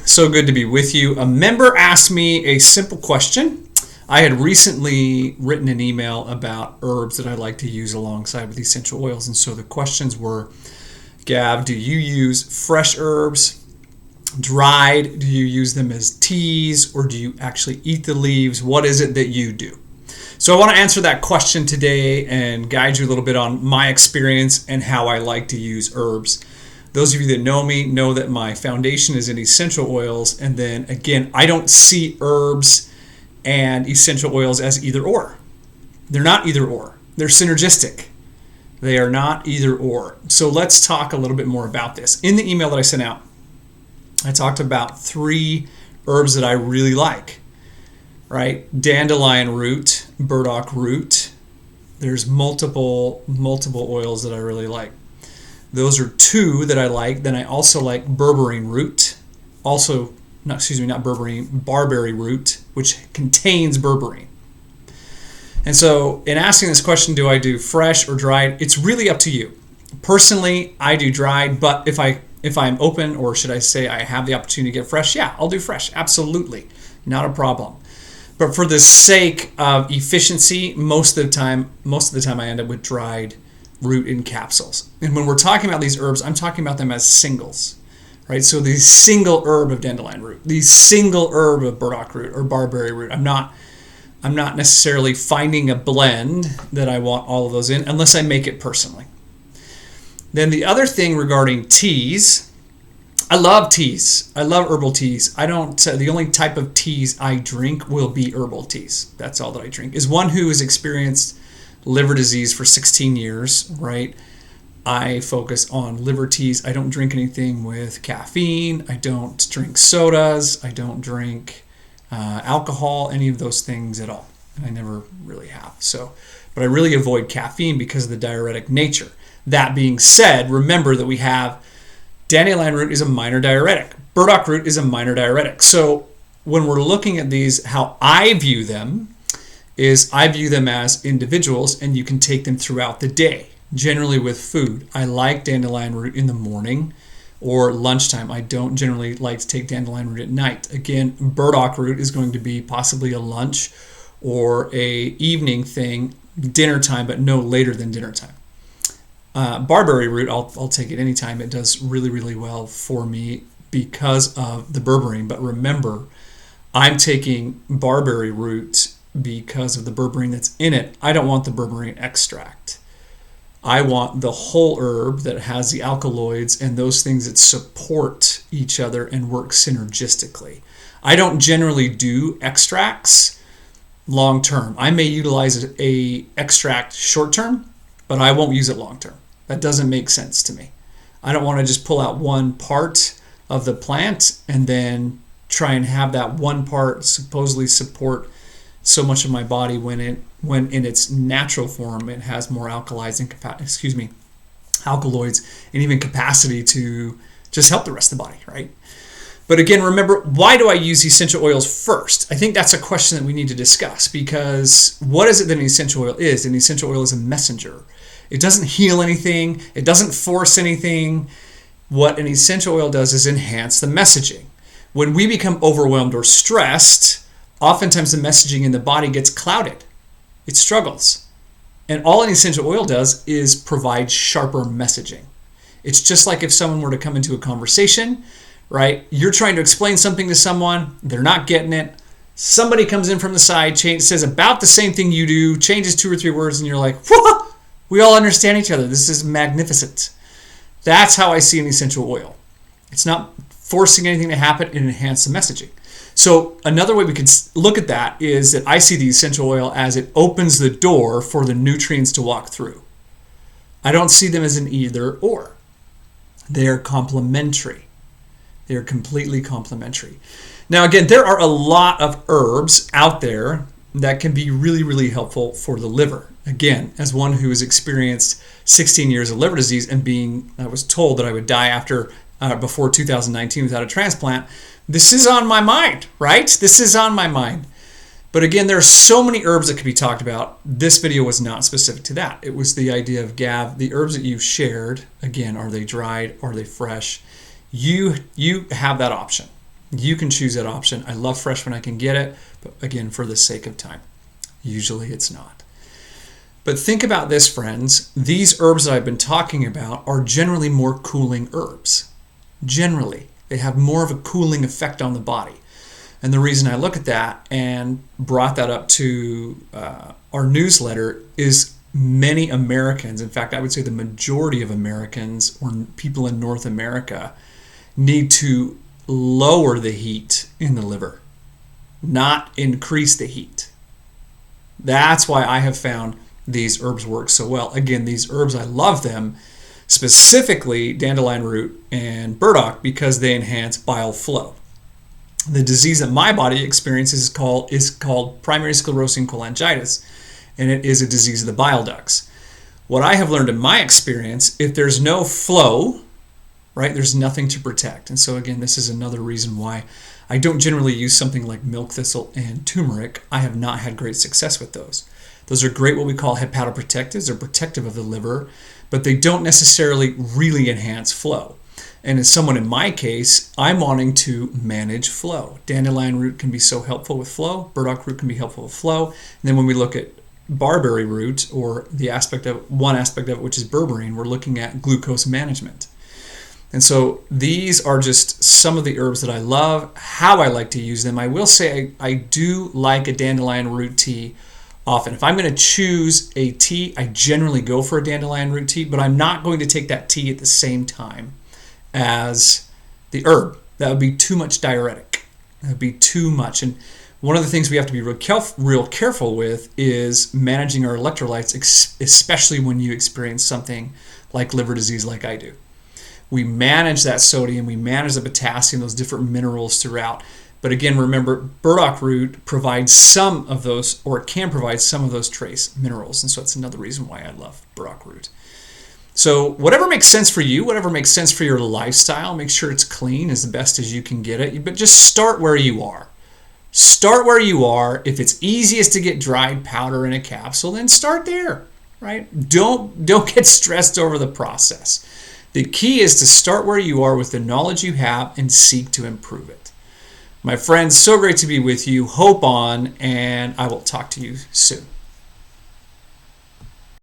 So good to be with you. A member asked me a simple question. I had recently written an email about herbs that I like to use alongside with essential oils. And so the questions were, Gav, do you use fresh herbs, dried? Do you use them as teas, or do you actually eat the leaves? What is it that you do? So I want to answer that question today and guide you a little bit on my experience and how I like to use herbs. Those of you that know me know that my foundation is in essential oils. And then again, I don't see herbs and essential oils as either or. They're not either or. They're synergistic. They are not either or. So let's talk a little bit more about this. In the email that I sent out, I talked about 3 herbs that I really like, right? Dandelion root, burdock root. There's multiple oils that I really like. Those are 2 that I like. Then I also like berberine root. Barberry root, which contains berberine. And so in asking this question, do I do fresh or dried? It's really up to you. Personally, I do dried, but if I'm open, or should I say I have the opportunity to get fresh, yeah, I'll do fresh. Absolutely. Not a problem. But for the sake of efficiency, most of the time I end up with dried root in capsules. And when we're talking about these herbs, I'm talking about them as singles, right? So the single herb of dandelion root, the single herb of burdock root or barberry root. I'm not necessarily finding a blend that I want all of those in unless I make it personally. Then the other thing regarding teas, I love teas. I love herbal teas. The only type of teas I drink will be herbal teas. That's all that I drink. As one who has experienced liver disease for 16 years, right? I focus on liver teas. I don't drink anything with caffeine. I don't drink sodas. I don't drink alcohol, any of those things at all. I never really have. But I really avoid caffeine because of the diuretic nature. That being said, remember that we have dandelion root is a minor diuretic. Burdock root is a minor diuretic. So when we're looking at these, how I view them is I view them as individuals, and you can take them throughout the day, generally with food. I like dandelion root in the morning or lunchtime. I don't generally like to take dandelion root at night. Again, burdock root is going to be possibly a lunch or a evening thing, dinner time, but no later than dinner time. Barberry root, I'll take it anytime. It does really, really well for me because of the berberine. But remember, I'm taking barberry root because of the berberine that's in it. I don't want the berberine extract. I want the whole herb that has the alkaloids and those things that support each other and work synergistically. I don't generally do extracts long term. I may utilize a extract short term, but I won't use it long term. That doesn't make sense to me. I don't want to just pull out one part of the plant and then try and have that one part supposedly support so much of my body when in its natural form it has more alkaloids and even capacity to just help the rest of the body, right? But again, remember, why do I use essential oils first? I think that's a question that we need to discuss, because what is it that an essential oil is? An essential oil is a messenger. It doesn't heal anything. It doesn't force anything. What an essential oil does is enhance the messaging. When we become overwhelmed or stressed, oftentimes the messaging in the body gets clouded. It struggles. And all an essential oil does is provide sharper messaging. It's just like if someone were to come into a conversation, right? You're trying to explain something to someone, they're not getting it. Somebody comes in from the side, says about the same thing you do, changes 2 or 3 words, and you're like, whoa, we all understand each other. This is magnificent. That's how I see an essential oil. It's not forcing anything to happen, it enhances the messaging. So another way we could look at that is that I see the essential oil as it opens the door for the nutrients to walk through. I don't see them as an either or. They're complementary. They're completely complementary. Now again, there are a lot of herbs out there that can be really, really helpful for the liver. Again, as one who has experienced 16 years of liver disease and I was told that I would die before 2019 without a transplant, this is on my mind, right? This is on my mind. But again, there are so many herbs that could be talked about. This video was not specific to that. It was the idea of, Gav, the herbs that you shared, again, are they dried? Are they fresh? You have that option. You can choose that option. I love fresh when I can get it, but again, for the sake of time, usually it's not. But think about this, friends. These herbs that I've been talking about are generally more cooling herbs. Generally, they have more of a cooling effect on the body. And the reason I look at that and brought that up to our newsletter is many Americans, in fact, I would say the majority of Americans or people in North America, need to lower the heat in the liver, not increase the heat. That's why I have found these herbs work so well. Again, these herbs, I love them, specifically dandelion root and burdock, because they enhance bile flow. The disease that my body experiences is called primary sclerosing cholangitis, and it is a disease of the bile ducts. What I have learned in my experience, if there's no flow, right, there's nothing to protect. And so again, this is another reason why I don't generally use something like milk thistle and turmeric. I have not had great success with those. Those are great, what we call hepatoprotectives. They're protective of the liver, but they don't necessarily really enhance flow. And as someone in my case, I'm wanting to manage flow. Dandelion root can be so helpful with flow. Burdock root can be helpful with flow. And then when we look at barberry root, or one aspect of it, which is berberine, we're looking at glucose management. And so these are just some of the herbs that I love, how I like to use them. I will say I do like a dandelion root tea often. If I'm going to choose a tea, I generally go for a dandelion root tea, but I'm not going to take that tea at the same time as the herb. That would be too much diuretic. That would be too much. And one of the things we have to be real careful with is managing our electrolytes, especially when you experience something like liver disease like I do. We manage that sodium, we manage the potassium, those different minerals throughout. But again, remember, burdock root provides some of those, or it can provide some of those trace minerals. And so that's another reason why I love burdock root. So whatever makes sense for you, whatever makes sense for your lifestyle, make sure it's clean as the best as you can get it. But just start where you are. Start where you are. If it's easiest to get dried powder in a capsule, then start there, right? Don't get stressed over the process. The key is to start where you are with the knowledge you have and seek to improve it. My friends, so great to be with you. Hope on, and I will talk to you soon.